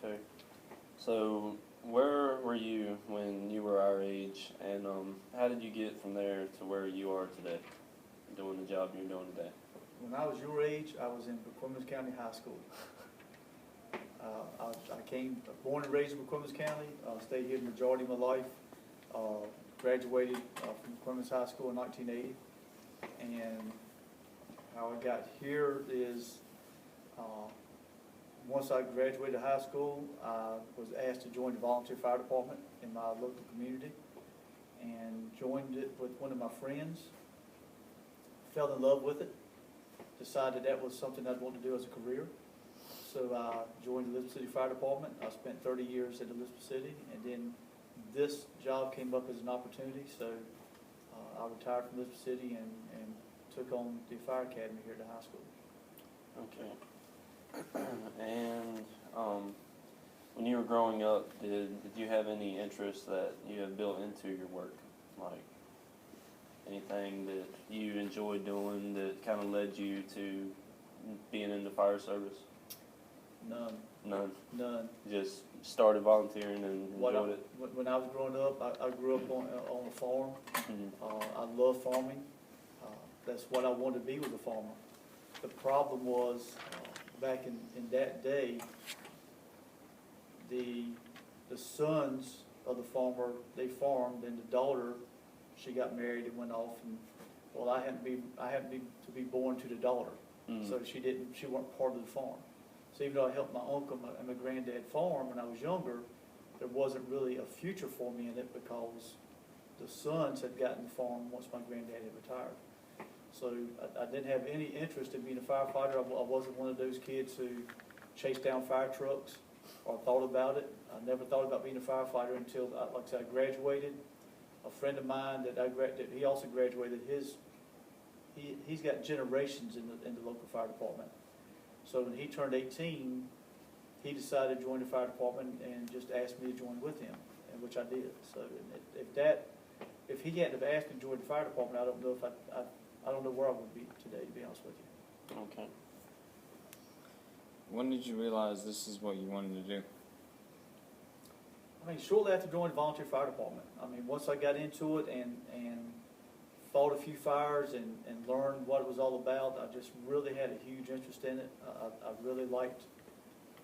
Okay. So, where were you when you were our age, and how did you get from there to where you are today, doing the job you're doing today? When I was your age, I was in McCormick County High School. Born and raised in McCormick County, stayed here the majority of my life. Graduated from McCormick High School in 1980. And how I got here is, once I graduated high school, I was asked to join the volunteer fire department in my local community, and joined it with one of my friends. Fell in love with it, decided that was something I'd want to do as a career. So I joined the Elizabeth City Fire Department. I spent 30 years at Elizabeth City, and then this job came up as an opportunity, so I retired from Elizabeth City and took on the fire academy here at the high school. Okay. And when you were growing up, did you have any interest that you have built into your work? Like anything that you enjoyed doing that kind of led you to being in the fire service? None. None? None. Just started volunteering and enjoyed it? When I was growing up, I grew up on a farm. Mm-hmm. I love farming. That's what I wanted to be, was a farmer. The problem was, back in that day, the sons of the farmer, they farmed, and the daughter, she got married and went off, and well, I happened to be born to the daughter. Mm-hmm. So she weren't part of the farm. So even though I helped my uncle and my granddad farm when I was younger, there wasn't really a future for me in it, because the sons had gotten the farm once my granddad had retired. So I didn't have any interest in being a firefighter. I wasn't one of those kids who chased down fire trucks or thought about it. I never thought about being a firefighter until, like I said, I graduated. A friend of mine that he also graduated, he's got generations in the local fire department. So when he turned 18, he decided to join the fire department and just asked me to join with him, and which I did. So if he hadn't have asked me to join the fire department, I don't know if I don't know where I would be today, to be honest with you. Okay. When did you realize this is what you wanted to do? I mean, shortly after joining the volunteer fire department. I mean, once I got into it and fought a few fires and learned what it was all about, I just really had a huge interest in it. I really liked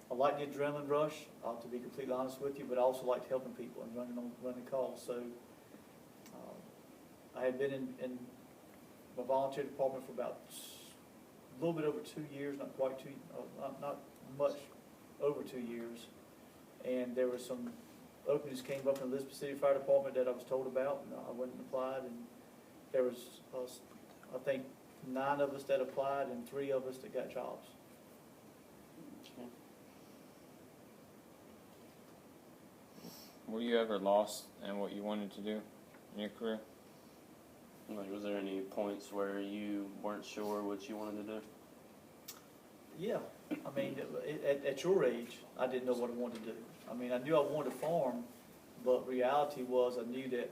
the adrenaline rush, to be completely honest with you, but I also liked helping people and running calls. So I had been in my volunteer department for about a little bit over 2 years, not quite not much over 2 years, and there were some openings came up in the Elizabeth City Fire Department that I was told about, and I went and applied, and there was, I think, 9 of us that applied and 3 of us that got jobs. Okay. Were you ever lost in what you wanted to do in your career? Like, was there any points where you weren't sure what you wanted to do? Yeah, I mean, at your age, I didn't know what I wanted to do. I mean, I knew I wanted to farm, but reality was I knew that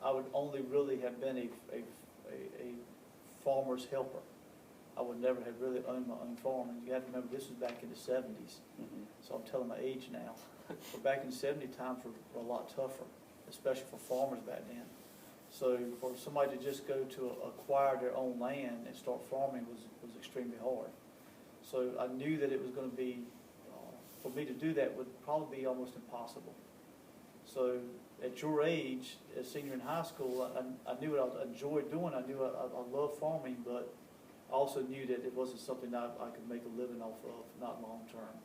I would only really have been a farmer's helper. I would never have really owned my own farm. And you have to remember, this was back in the 70s, so I'm telling my age now. But back in the 70s, times were a lot tougher, especially for farmers back then. So for somebody to just go to acquire their own land and start farming was extremely hard. So I knew that it was going to be, for me to do that would probably be almost impossible. So at your age, as senior in high school, I knew what I enjoyed doing. I knew I loved farming, but I also knew that it wasn't something that I could make a living off of, not long term.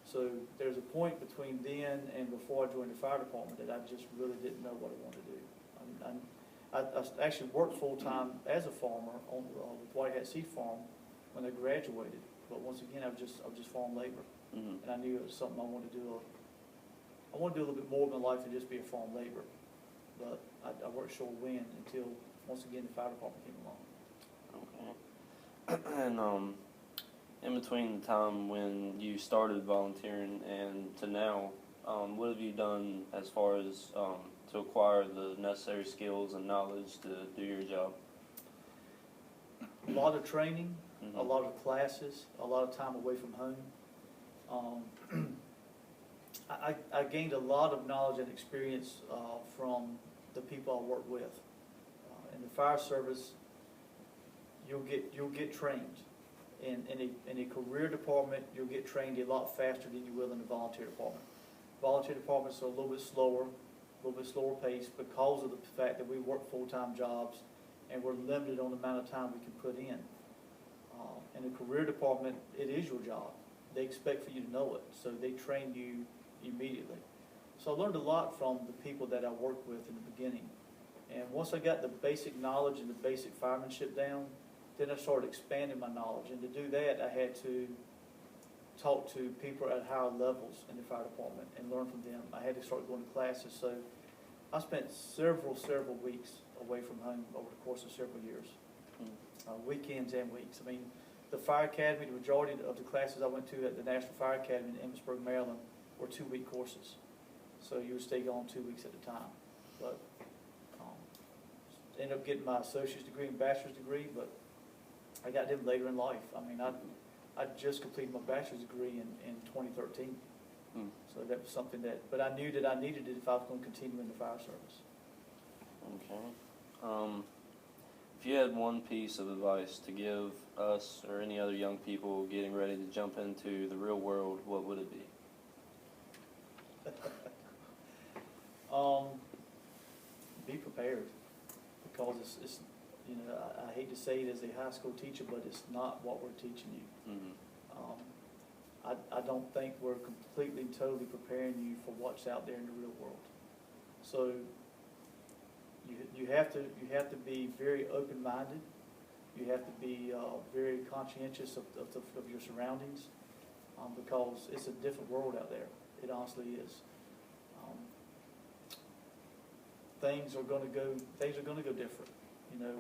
So there's a point between then and before I joined the fire department that I just really didn't know what I wanted to do. I actually worked full-time as a farmer on with Whitehead Seed Farm when I graduated, but once again, I was just farm labor, and I knew it was something I wanted to do. I wanted to do a little bit more of my life than just be a farm labor, but I weren't sure when until, once again, the fire department came along. Okay. And in between the time when you started volunteering and to now, what have you done as far as to acquire the necessary skills and knowledge to do your job? A lot of training, a lot of classes, a lot of time away from home. I gained a lot of knowledge and experience from the people I work with. In the fire service, you'll get trained. In a career department, you'll get trained a lot faster than you will in the volunteer department. Volunteer departments are a little bit slower paced because of the fact that we work full-time jobs and we're limited on the amount of time we can put in. In a career department, it is your job. They expect for you to know it, so they train you immediately. So I learned a lot from the people that I worked with in the beginning. And once I got the basic knowledge and the basic firemanship down, then I started expanding my knowledge. And to do that, I had to talk to people at higher levels in the fire department and learn from them. I had to start going to classes. So I spent several weeks away from home over the course of several years, weekends and weeks. I mean, the fire academy, the majority of the classes I went to at the National Fire Academy in Emmitsburg, Maryland, were 2-week courses. So you would stay gone 2 weeks at a time. But ended up getting my associate's degree and bachelor's degree, but I got them later in life. I mean, I just completed my bachelor's degree in 2013. So that was something that, but I knew that I needed it if I was going to continue in the fire service. Okay. If you had one piece of advice to give us or any other young people getting ready to jump into the real world, what would it be? Be prepared, because it's you know, I hate to say it as a high school teacher, but it's not what we're teaching you. I don't think we're completely and totally preparing you for what's out there in the real world. So you have to be very open-minded. You have to be very conscientious of your surroundings, because it's a different world out there. It honestly is. Things are going to go different. You know,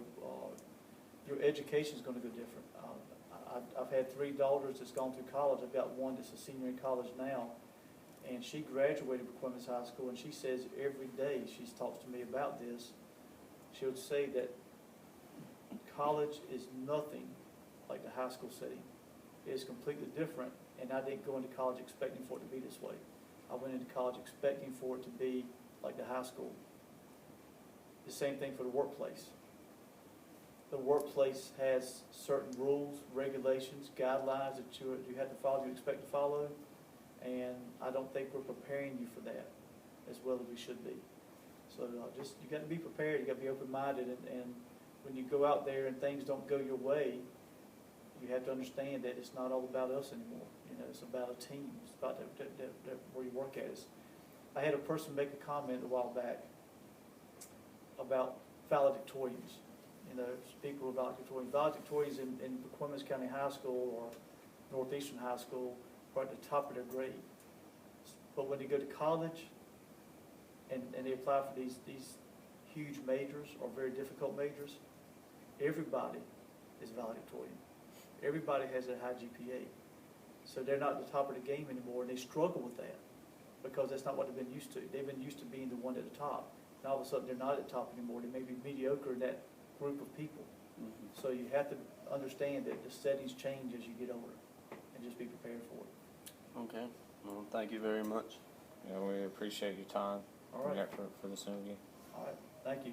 your education is going to go different. I've had 3 daughters that's gone through college. I've got one that's a senior in college now, and she graduated from Clemens High School, and she says every day she talks to me about this, she would say that college is nothing like the high school setting. It's completely different, and I didn't go into college expecting for it to be this way. I went into college expecting for it to be like the high school. The same thing for the workplace. The workplace has certain rules, regulations, guidelines that you have to follow, you expect to follow, and I don't think we're preparing you for that as well as we should be. So just, you got to be prepared, you got to be open-minded, and when you go out there and things don't go your way, you have to understand that it's not all about us anymore. You know, it's about a team. It's about where you work at. I had a person make a comment a while back about valedictorians. You know, people who are valedictorians. Valedictorians in Clemens County High School or Northeastern High School are at the top of their grade. But when they go to college and they apply for these huge majors or very difficult majors, everybody is valedictorian. Everybody has a high GPA. So they're not at the top of the game anymore, and they struggle with that because that's not what they've been used to. They've been used to being the one at the top. And all of a sudden, they're not at the top anymore. They may be mediocre in that group of people. So you have to understand that the settings change as you get older, and just be prepared for it. Okay. Well, thank you very much. Yeah, we appreciate your time All right. for this interview. All right. Thank you.